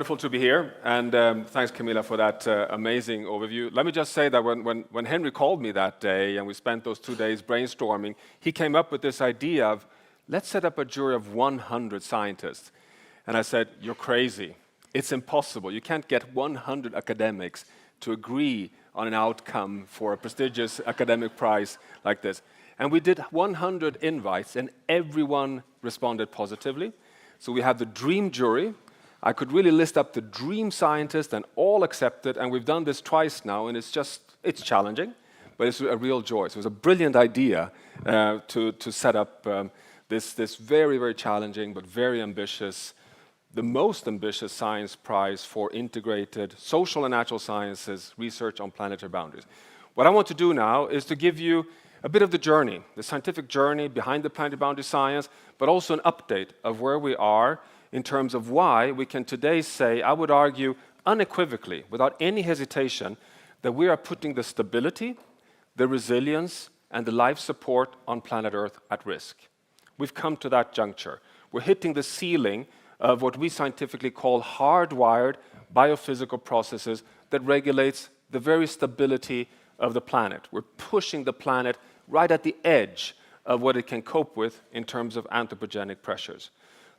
wonderful to be here, and thanks, Camilla, for that amazing overview. Let me just say that when Henry called me that day and we spent those 2 days brainstorming, he came up with this idea of, let's set up a jury of 100 scientists. And I said, you're crazy. It's impossible. You can't get 100 academics to agree on an outcome for a prestigious academic prize like this. And we did 100 invites, and everyone responded positively. So we have the dream jury. I could really list up the dream scientists, and all accepted, and we've done this twice now, and it's challenging, but it's a real joy. So it was a brilliant idea to set up this very, very challenging but very ambitious, the most ambitious science prize for integrated social and natural sciences research on planetary boundaries. What I want to do now is to give you a bit of the journey, the scientific journey behind the planetary boundary science, but also an update of where we are in terms of why we can today say, I would argue unequivocally, without any hesitation, that we are putting the stability, the resilience, and the life support on planet Earth at risk. We've come to that juncture. We're hitting the ceiling of what we scientifically call hardwired biophysical processes that regulates the very stability of the planet. We're pushing the planet right at the edge of what it can cope with in terms of anthropogenic pressures.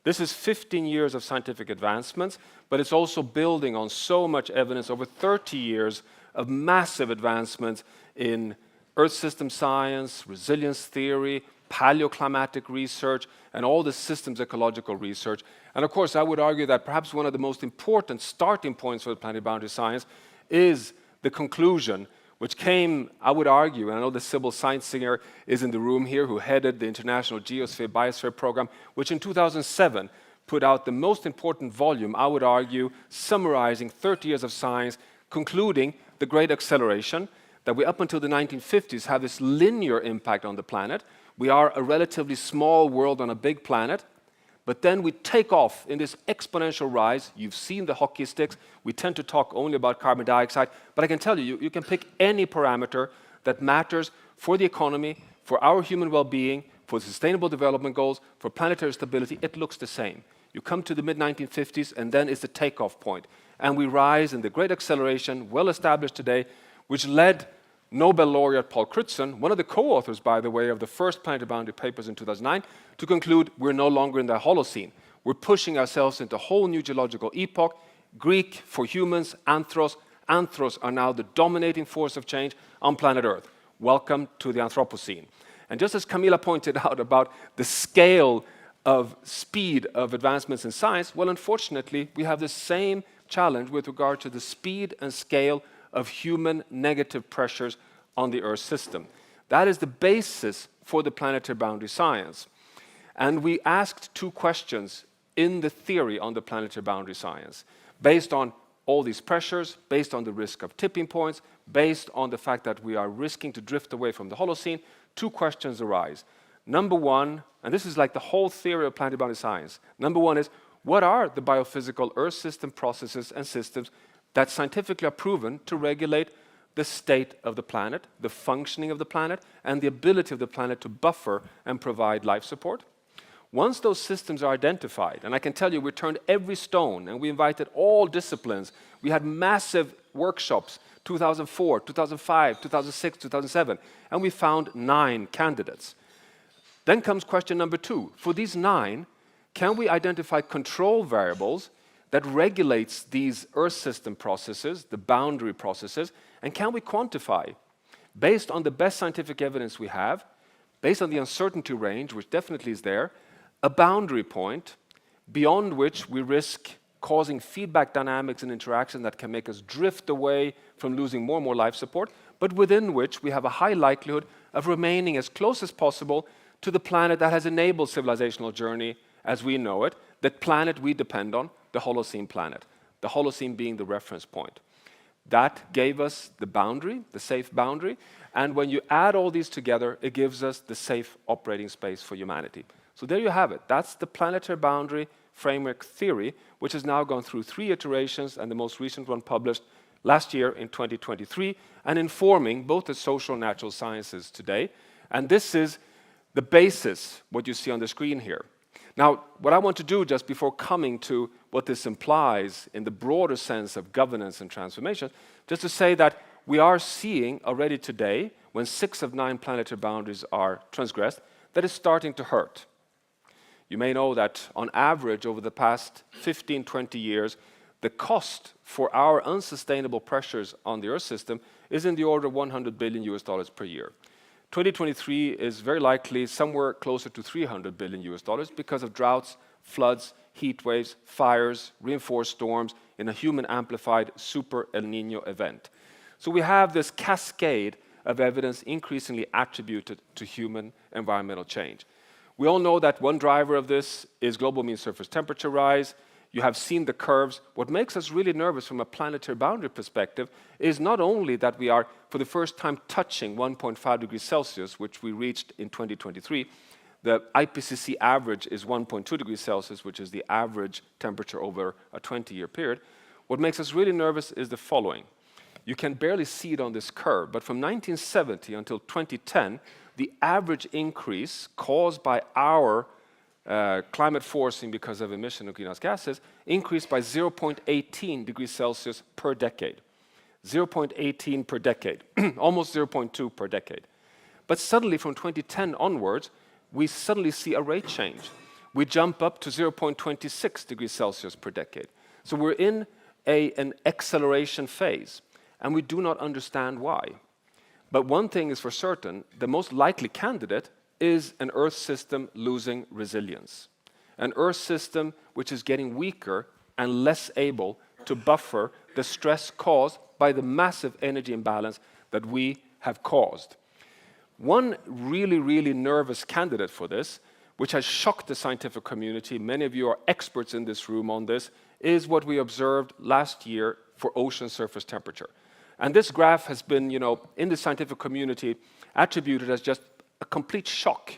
This is 15 years of scientific advancements, but it's also building on so much evidence over 30 years of massive advancements in Earth system science, resilience theory, paleoclimatic research, and all the systems ecological research. And of course, I would argue that perhaps one of the most important starting points for the planetary boundary science is the conclusion, which came, I would argue, and I know the Sybil Seinsinger is in the room here, who headed the International Geosphere Biosphere Program, which in 2007 put out the most important volume, I would argue, summarizing 30 years of science, concluding the great acceleration, that we up until the 1950s have this linear impact on the planet. We are a relatively small world on a big planet, but then we take off in this exponential rise. You've seen the hockey sticks. We tend to talk only about carbon dioxide, but I can tell you, you can pick any parameter that matters for the economy, for our human well-being, for sustainable development goals, for planetary stability. It looks the same. You come to the mid-1950s, and then it's the takeoff point. And we rise in the great acceleration, well established today, which led Nobel laureate Paul Crutzen, one of the co-authors, by the way, of the first planetary boundary papers in 2009, to conclude we're no longer in the Holocene. We're pushing ourselves into a whole new geological epoch. Greek for humans, anthros. Anthros are now the dominating force of change on planet Earth. Welcome to the Anthropocene. And just as Camilla pointed out about the scale of speed of advancements in science, well, unfortunately, we have the same challenge with regard to the speed and scale of human negative pressures on the Earth system. That is the basis for the planetary boundary science. And we asked 2 questions in the theory on the planetary boundary science, based on all these pressures, based on the risk of tipping points, based on the fact that we are risking to drift away from the Holocene. 2 questions arise. Number one, and this is like the whole theory of planetary boundary science. Number one is, what are the biophysical Earth system processes and systems that scientifically are proven to regulate the state of the planet, the functioning of the planet, and the ability of the planet to buffer and provide life support? Once those systems are identified, and I can tell you we turned every stone and we invited all disciplines. We had massive workshops, 2004, 2005, 2006, 2007, and we found 9 candidates. Then comes question number 2. For these 9, can we identify control variables that regulates these Earth system processes, the boundary processes, and can we quantify, based on the best scientific evidence we have, based on the uncertainty range, which definitely is there, a boundary point beyond which we risk causing feedback dynamics and interaction that can make us drift away from losing more and more life support, but within which we have a high likelihood of remaining as close as possible to the planet that has enabled civilizational journey as we know it, that planet we depend on, the Holocene planet, the Holocene being the reference point. That gave us the boundary, the safe boundary, and when you add all these together, it gives us the safe operating space for humanity. So there you have it. That's the planetary boundary framework theory, which has now gone through 3 iterations, and the most recent one published last year in 2023, and informing both the social and natural sciences today. And this is the basis, what you see on the screen here. Now, what I want to do just before coming to what this implies in the broader sense of governance and transformation, just to say that we are seeing already today, when 6 of 9 planetary boundaries are transgressed, that it's starting to hurt. You may know that on average over the past 15, 20 years, the cost for our unsustainable pressures on the Earth system is in the order of $100 billion per year. 2023 is very likely somewhere closer to $300 billion because of droughts, floods, heat waves, fires, reinforced storms in a human-amplified super El Niño event. So we have this cascade of evidence increasingly attributed to human environmental change. We all know that one driver of this is global mean surface temperature rise. You have seen the curves. What makes us really nervous from a planetary boundary perspective is not only that we are, for the first time, touching 1.5 degrees Celsius, which we reached in 2023. The IPCC average is 1.2 degrees Celsius, which is the average temperature over a 20-year period. What makes us really nervous is the following. You can barely see it on this curve, but from 1970 until 2010, the average increase caused by our climate forcing because of emission of greenhouse gases increased by 0.18 degrees Celsius per decade. 0.18 per decade, almost 0.2 per decade. But suddenly from 2010 onwards, we suddenly see a rate change. We jump up to 0.26 degrees Celsius per decade. So we're in an acceleration phase, and we do not understand why. But one thing is for certain, the most likely candidate is an Earth system losing resilience. An Earth system which is getting weaker and less able to buffer the stress caused by the massive energy imbalance that we have caused. One really, really nervous candidate for this, which has shocked the scientific community, many of you are experts in this room on this, is what we observed last year for ocean surface temperature. And this graph has been, in the scientific community, attributed as just a complete shock.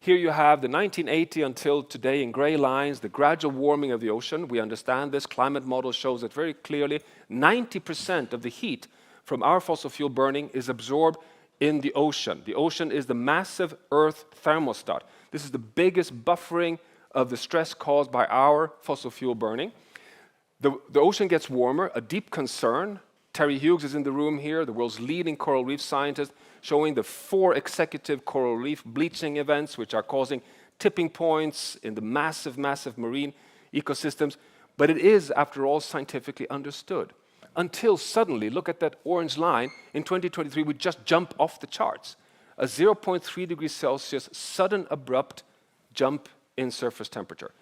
Here you have the 1980 until today in gray lines, the gradual warming of the ocean. We understand this. Climate model shows it very clearly. 90% of the heat from our fossil fuel burning is absorbed in the ocean. The ocean is the massive Earth thermostat. This is the biggest buffering of the stress caused by our fossil fuel burning. The ocean gets warmer, a deep concern. Terry Hughes is in the room here, the world's leading coral reef scientist, showing the 4 consecutive coral reef bleaching events which are causing tipping points in the massive, massive marine ecosystems. But it is, after all, scientifically understood. Until suddenly, look at that orange line, in 2023 we just jump off the charts. A 0.3 degrees Celsius sudden abrupt jump in surface temperature.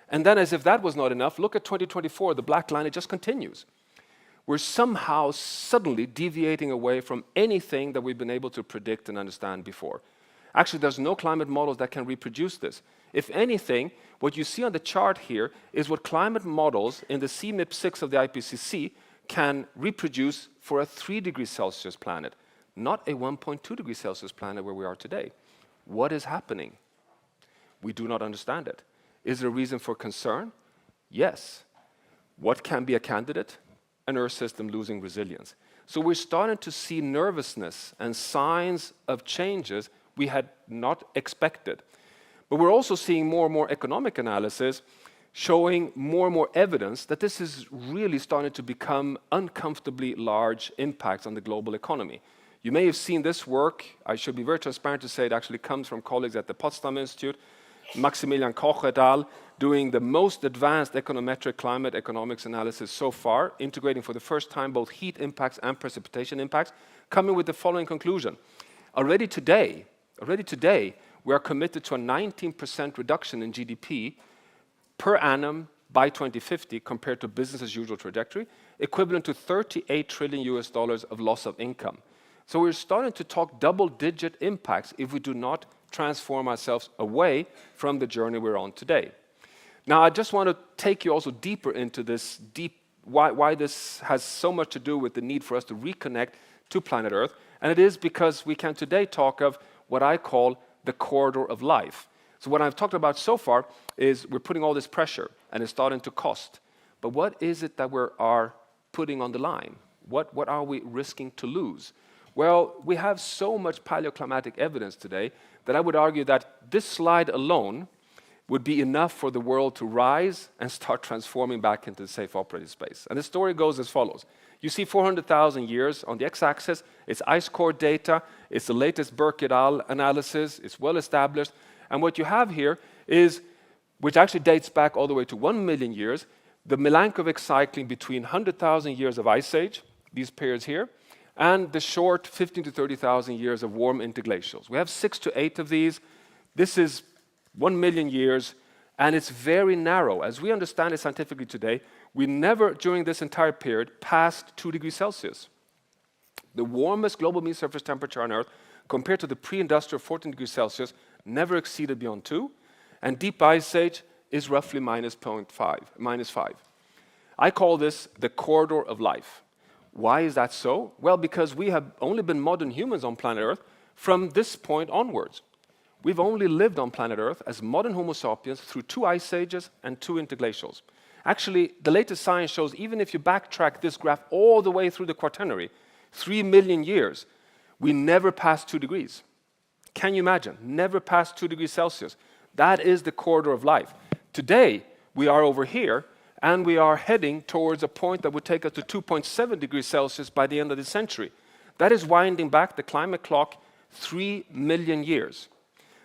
And then, as if that was not enough, look at 2024, the black line, it just continues. We're somehow suddenly deviating away from anything that we've been able to predict and understand before. Actually, there's no climate models that can reproduce this. If anything, what you see on the chart here is what climate models in the CMIP6 of the IPCC can reproduce for a 3 degrees Celsius planet, not a 1.2 degrees Celsius planet where we are today. What is happening? We do not understand it. Is there a reason for concern? Yes. What can be a candidate? An Earth system losing resilience. So we're starting to see nervousness and signs of changes we had not expected. But we're also seeing more and more economic analysis showing more and more evidence that this is really starting to become uncomfortably large impacts on the global economy. You may have seen this work. I should be very transparent to say it actually comes from colleagues at the Potsdam Institute, Maximilian Koch et al., doing the most advanced econometric climate economics analysis so far, integrating for the first time both heat impacts and precipitation impacts, coming with the following conclusion. Already today, we are committed to a 19% reduction in GDP per annum by 2050 compared to business as usual trajectory, equivalent to $38 trillion of loss of income. So we're starting to talk double-digit impacts if we do not transform ourselves away from the journey we're on today. Now, I just want to take you also deeper into this, why this has so much to do with the need for us to reconnect to planet Earth. And it is because we can today talk of what I call the corridor of life. So what I've talked about so far is we're putting all this pressure and it's starting to cost. But what is it that we are putting on the line? What are we risking to lose? Well, we have so much paleoclimatic evidence today that I would argue that this slide alone would be enough for the world to rise and start transforming back into safe operating space. And the story goes as follows. You see 400,000 years on the x-axis. It's ice core data. It's the latest Burke et al. Analysis. It's well established. And what you have here is, which actually dates back all the way to 1 million years, the Milankovitch cycling between 100,000 years of ice age, these periods here, and the short 15 to 30,000 years of warm interglacials. We have 6 to 8 of these. This is 1 million years, and it's very narrow. As we understand it scientifically today, we never, during this entire period, passed 2 degrees Celsius. The warmest global mean surface temperature on Earth, compared to the pre-industrial 14 degrees Celsius, never exceeded beyond 2, and deep ice age is roughly minus 5. I call this the corridor of life. Why is that so? Well, because we have only been modern humans on planet Earth from this point onwards. We've only lived on planet Earth as modern Homo sapiens through 2 ice ages and 2 interglacials. Actually, the latest science shows even if you backtrack this graph all the way through the Quaternary, 3 million years, we never passed 2 degrees. Can you imagine? Never passed 2 degrees Celsius. That is the corridor of life. Today, we are over here, and we are heading towards a point that would take us to 2.7 degrees Celsius by the end of the century. That is winding back the climate clock 3 million years.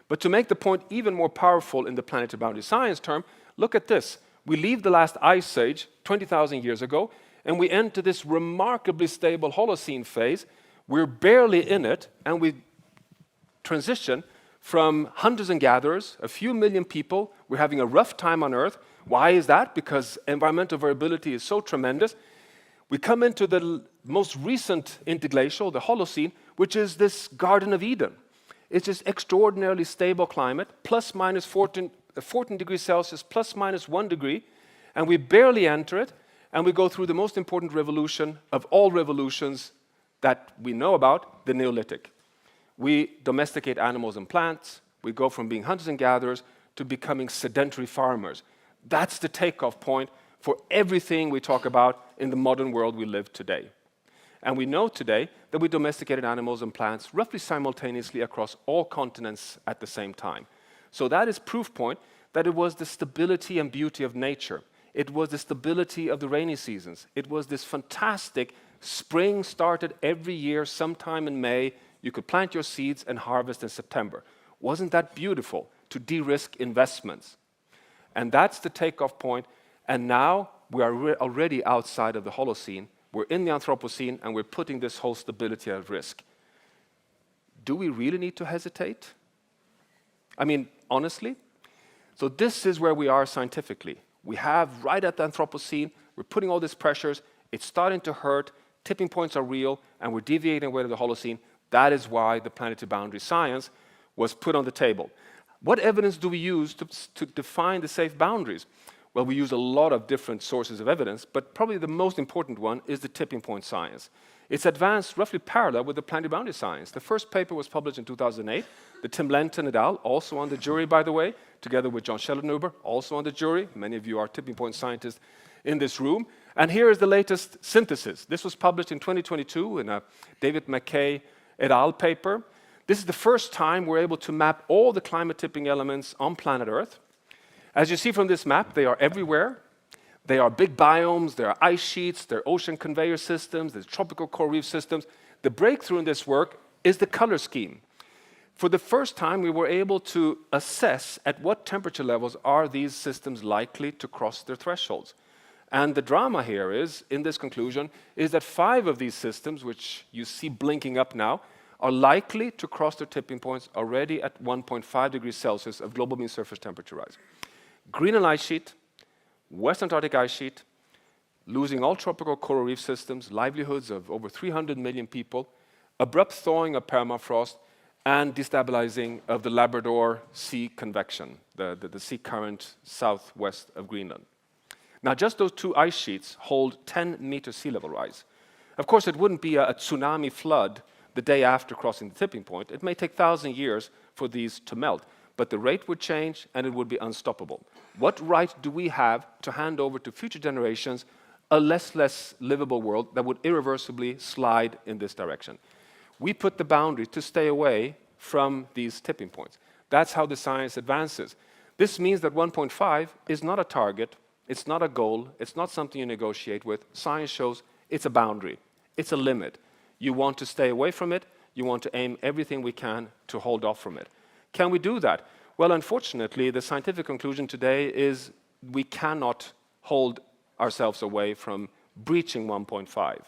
But to make the point even more powerful in the planetary boundary science term, look at this. We leave the last ice age 20,000 years ago, and we enter this remarkably stable Holocene phase. We're barely in it, and we transition from hunters and gatherers, a few million people. We're having a rough time on Earth. Why is that? Because environmental variability is so tremendous. We come into the most recent interglacial, the Holocene, which is this Garden of Eden. It's this extraordinarily stable climate, plus minus 14 degrees Celsius, plus minus 1 degree, and we barely enter it, and we go through the most important revolution of all revolutions that we know about, the Neolithic. We domesticate animals and plants. We go from being hunters and gatherers to becoming sedentary farmers. That's the takeoff point for everything we talk about in the modern world we live today. And we know today that we domesticated animals and plants roughly simultaneously across all continents at the same time. So that is proof point that it was the stability and beauty of nature. It was the stability of the rainy seasons. It was this fantastic spring started every year sometime in May. You could plant your seeds and harvest in September. Wasn't that beautiful to de-risk investments? And that's the takeoff point. And now we are already outside of the Holocene. We're in the Anthropocene, and we're putting this whole stability at risk. Do we really need to hesitate? I mean, honestly? So this is where we are scientifically. We have, right at the Anthropocene, we're putting all these pressures. It's starting to hurt. Tipping points are real, and we're deviating away to the Holocene. That is why the planetary boundary science was put on the table. What evidence do we use to define the safe boundaries? Well, we use a lot of different sources of evidence, but probably the most important one is the tipping point science. It's advanced roughly parallel with the planetary boundary science. The first paper was published in 2008. The Tim Lenton et al., also on the jury, by the way, together with John Schellenhuber, also on the jury. Many of you are tipping point scientists in this room. And here is the latest synthesis. This was published in 2022 in a David McKay et al. Paper. This is the first time we're able to map all the climate tipping elements on planet Earth. As you see from this map, they are everywhere. They are big biomes, there are ice sheets, there are ocean conveyor systems, there's tropical coral reef systems. The breakthrough in this work is the color scheme. For the first time, we were able to assess at what temperature levels are these systems likely to cross their thresholds. And the drama here is, in this conclusion, is that 5 of these systems, which you see blinking up now, are likely to cross their tipping points already at 1.5 degrees Celsius of global mean surface temperature rise. Greenland ice sheet, West Antarctic ice sheet, losing all tropical coral reef systems, livelihoods of over 300 million people, abrupt thawing of permafrost, and destabilizing of the Labrador Sea convection, the sea current southwest of Greenland. Now, just those 2 ice sheets hold 10-meter sea level rise. Of course, it wouldn't be a tsunami flood the day after crossing the tipping point. It may take 1,000 years for these to melt, but the rate would change and it would be unstoppable. What right do we have to hand over to future generations a less livable world that would irreversibly slide in this direction? We put the boundary to stay away from these tipping points. That's how the science advances. This means that 1.5 is not a target, it's not a goal, it's not something you negotiate with. Science shows it's a boundary, it's a limit. You want to stay away from it, you want to aim everything we can to hold off from it. Can we do that? Well, unfortunately, the scientific conclusion today is we cannot hold ourselves away from breaching 1.5.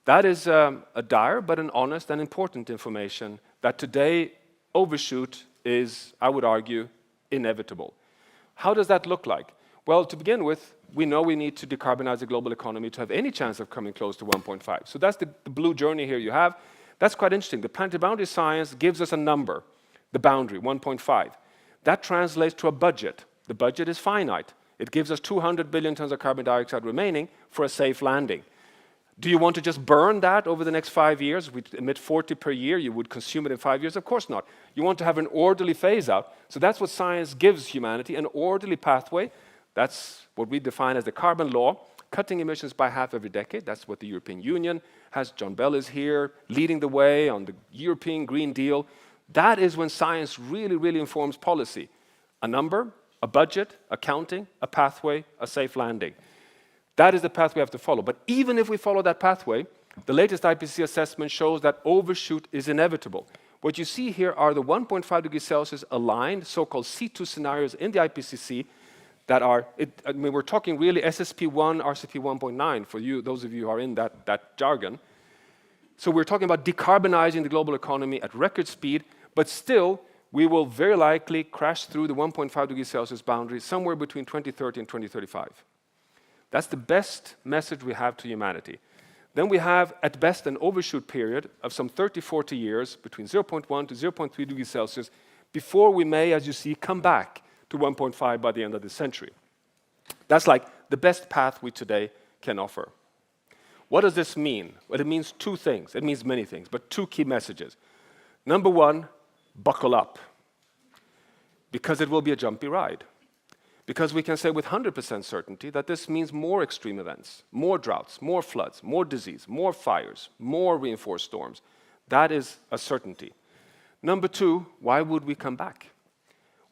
That is a dire but an honest and important information that today overshoot is, I would argue, inevitable. How does that look like? Well, to begin with, we know we need to decarbonize the global economy to have any chance of coming close to 1.5. So that's the blue journey here you have. That's quite interesting. The planetary boundary science gives us a number, the boundary, 1.5. That translates to a budget. The budget is finite. It gives us 200 billion tons of carbon dioxide remaining for a safe landing. Do you want to just burn that over the next 5 years? We emit 40 per year. You would consume it in 5 years? Of course not. You want to have an orderly phase out. So that's what science gives humanity, an orderly pathway. That's what we define as the carbon law, cutting emissions by half every decade. That's what the European Union has. John Bell is here leading the way on the European Green Deal. That is when science really, really informs policy. A number, a budget, accounting, a pathway, a safe landing. That is the path we have to follow. But even if we follow that pathway, the latest IPCC assessment shows that overshoot is inevitable. What you see here are the 1.5 degrees Celsius aligned, so-called C2 scenarios in the IPCC that are, I mean, we're talking really SSP1, RCP 1.9 for you, those of you who are in that jargon. So we're talking about decarbonizing the global economy at record speed, but still, we will very likely crash through the 1.5 degrees Celsius boundary somewhere between 2030 and 2035. That's the best message we have to humanity. Then we have, at best, an overshoot period of some 30, 40 years between 0.1 to 0.3 degrees Celsius before we may, as you see, come back to 1.5 by the end of the century. That's like the best path we today can offer. What does this mean? Well, it means two things. It means many things, but two key messages. Number one, buckle up, because it will be a jumpy ride. Because we can say with 100% certainty that this means more extreme events, more droughts, more floods, more disease, more fires, more reinforced storms. That is a certainty. Number two, why would we come back?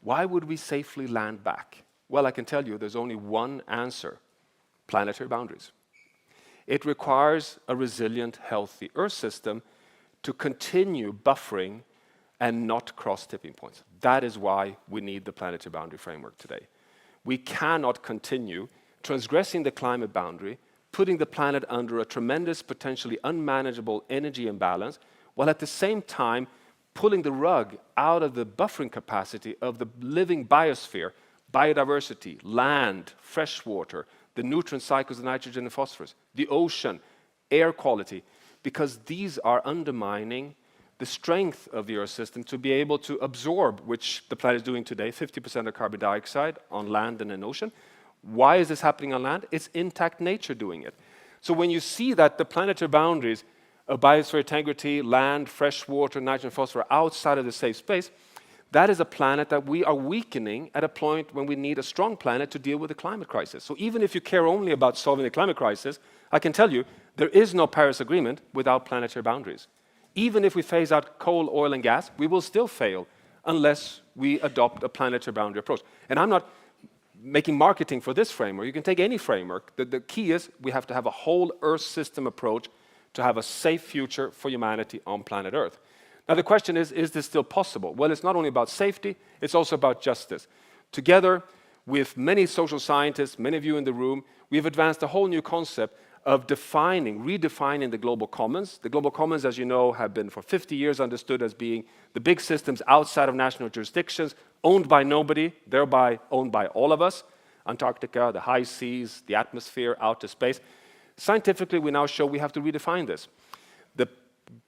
Why would we safely land back? Well, I can tell you there's only one answer: planetary boundaries. It requires a resilient, healthy Earth system to continue buffering and not cross tipping points. That is why we need the planetary boundary framework today. We cannot continue transgressing the climate boundary, putting the planet under a tremendous, potentially unmanageable energy imbalance, while at the same time pulling the rug out of the buffering capacity of the living biosphere, biodiversity, land, fresh water, the nutrient cycles of nitrogen and phosphorus, the ocean, air quality, because these are undermining the strength of the Earth system to be able to absorb, which the planet is doing today, 50% of carbon dioxide on land and in ocean. Why is this happening on land? It's intact nature doing it. So when you see that the planetary boundaries of biosphere integrity, land, fresh water, nitrogen, phosphorus are outside of the safe space, that is a planet that we are weakening at a point when we need a strong planet to deal with the climate crisis. So even if you care only about solving the climate crisis, I can tell you there is no Paris Agreement without planetary boundaries. Even if we phase out coal, oil, and gas, we will still fail unless we adopt a planetary boundary approach. And I'm not making marketing for this framework. You can take any framework. The key is we have to have a whole Earth system approach to have a safe future for humanity on planet Earth. Now the question is this still possible? Well, it's not only about safety, it's also about justice. Together with many social scientists, many of you in the room, we've advanced a whole new concept of redefining the global commons. The global commons, as you know, have been for 50 years understood as being the big systems outside of national jurisdictions, owned by nobody, thereby owned by all of us. Antarctica, the high seas, the atmosphere, outer space. Scientifically, we now show we have to redefine this. The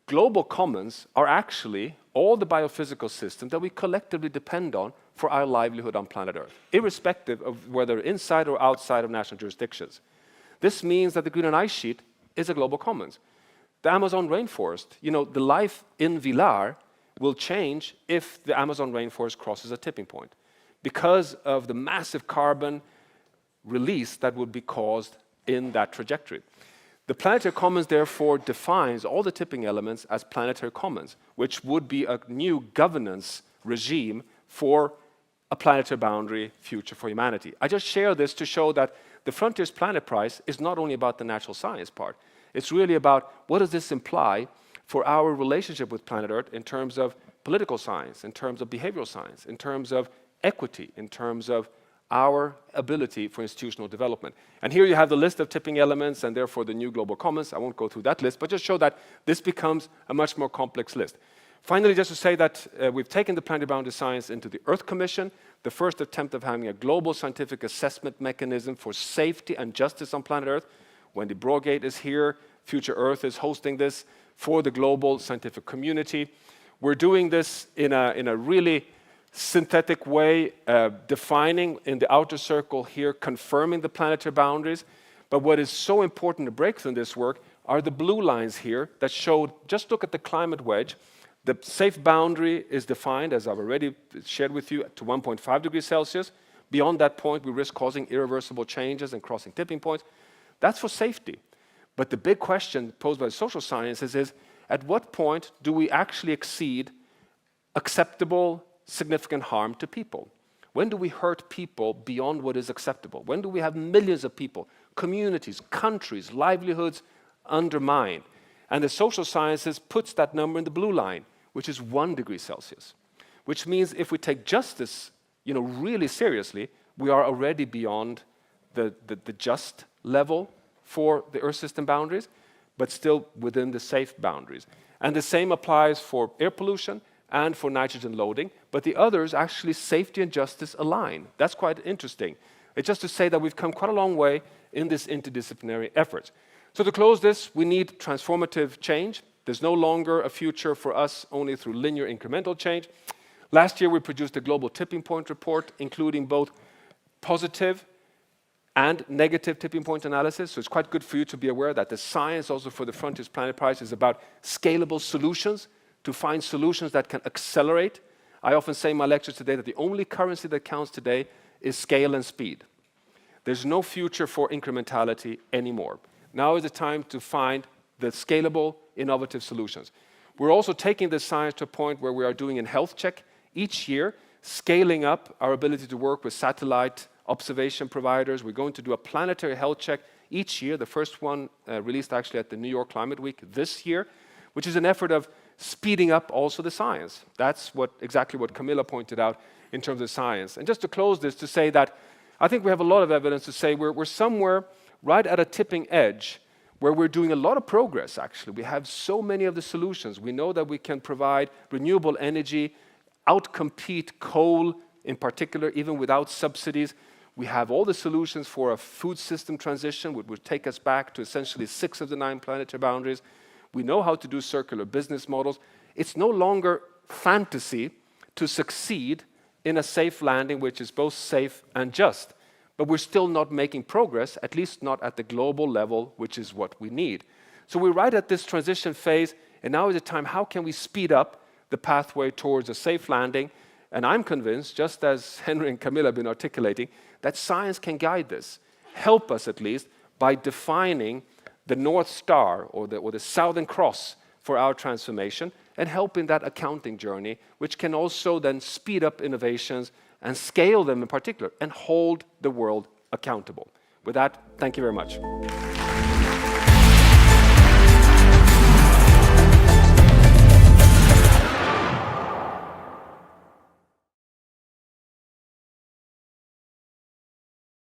global commons are actually all the biophysical systems that we collectively depend on for our livelihood on planet Earth, irrespective of whether inside or outside of national jurisdictions. This means that the Greenland ice sheet is a global commons. The Amazon rainforest, the life in Villar will change if the Amazon rainforest crosses a tipping point because of the massive carbon release that would be caused in that trajectory. The planetary commons, therefore, defines all the tipping elements as planetary commons, which would be a new governance regime for a planetary boundary future for humanity. I just share this to show that the Frontiers Planet Prize is not only about the natural science part. It's really about what does this imply for our relationship with planet Earth in terms of political science, in terms of behavioral science, in terms of equity, in terms of our ability for institutional development. And here you have the list of tipping elements and therefore the new global commons. I won't go through that list, but just show that this becomes a much more complex list. Finally, just to say that we've taken the planetary boundary science into the Earth Commission, the first attempt of having a global scientific assessment mechanism for safety and justice on planet Earth. Wendy Brogate is here. Future Earth is hosting this for the global scientific community. We're doing this in a really synthetic way, defining in the outer circle here, confirming the planetary boundaries. But what is so important to break through in this work are the blue lines here that show, just look at the climate wedge. The safe boundary is defined, as I've already shared with you, to 1.5 degrees Celsius. Beyond that point, we risk causing irreversible changes and crossing tipping points. That's for safety. But the big question posed by the social sciences is, at what point do we actually exceed acceptable, significant harm to people? When do we hurt people beyond what is acceptable? When do we have millions of people, communities, countries, livelihoods undermined? And the social sciences puts that number in the blue line, which is 1 degree Celsius. Which means if we take justice, really seriously, we are already beyond the just level for the Earth system boundaries, but still within the safe boundaries. And the same applies for air pollution and for nitrogen loading, but the others actually, safety and justice, align. That's quite interesting. It's just to say that we've come quite a long way in this interdisciplinary effort. So to close this, we need transformative change. There's no longer a future for us only through linear incremental change. Last year we produced a global tipping point report, including both positive and negative tipping point analysis. So it's quite good for you to be aware that the science also for the Frontiers Planet Prize is about scalable solutions, to find solutions that can accelerate. I often say in my lectures today that the only currency that counts today is scale and speed. There's no future for incrementality anymore. Now is the time to find the scalable, innovative solutions. We're also taking this science to a point where we are doing a health check each year, scaling up our ability to work with satellite observation providers. We're going to do a planetary health check each year, the first one released actually at the New York Climate Week this year, which is an effort of speeding up also the science. That's exactly what Camilla pointed out in terms of science. And just to close this, to say that I think we have a lot of evidence to say we're somewhere right at a tipping edge where we're doing a lot of progress, actually. We have so many of the solutions. We know that we can provide renewable energy, outcompete coal in particular, even without subsidies. We have all the solutions for a food system transition, which would take us back to essentially 6 of the 9 planetary boundaries. We know how to do circular business models. It's no longer fantasy to succeed in a safe landing, which is both safe and just. But we're still not making progress, at least not at the global level, which is what we need. So we're right at this transition phase, and now is the time, how can we speed up the pathway towards a safe landing? And I'm convinced, just as Henry and Camilla have been articulating, that science can guide this, help us at least by defining the North Star or the Southern Cross for our transformation, and help in that accounting journey, which can also then speed up innovations and scale them in particular, and hold the world accountable. With that, thank you very much.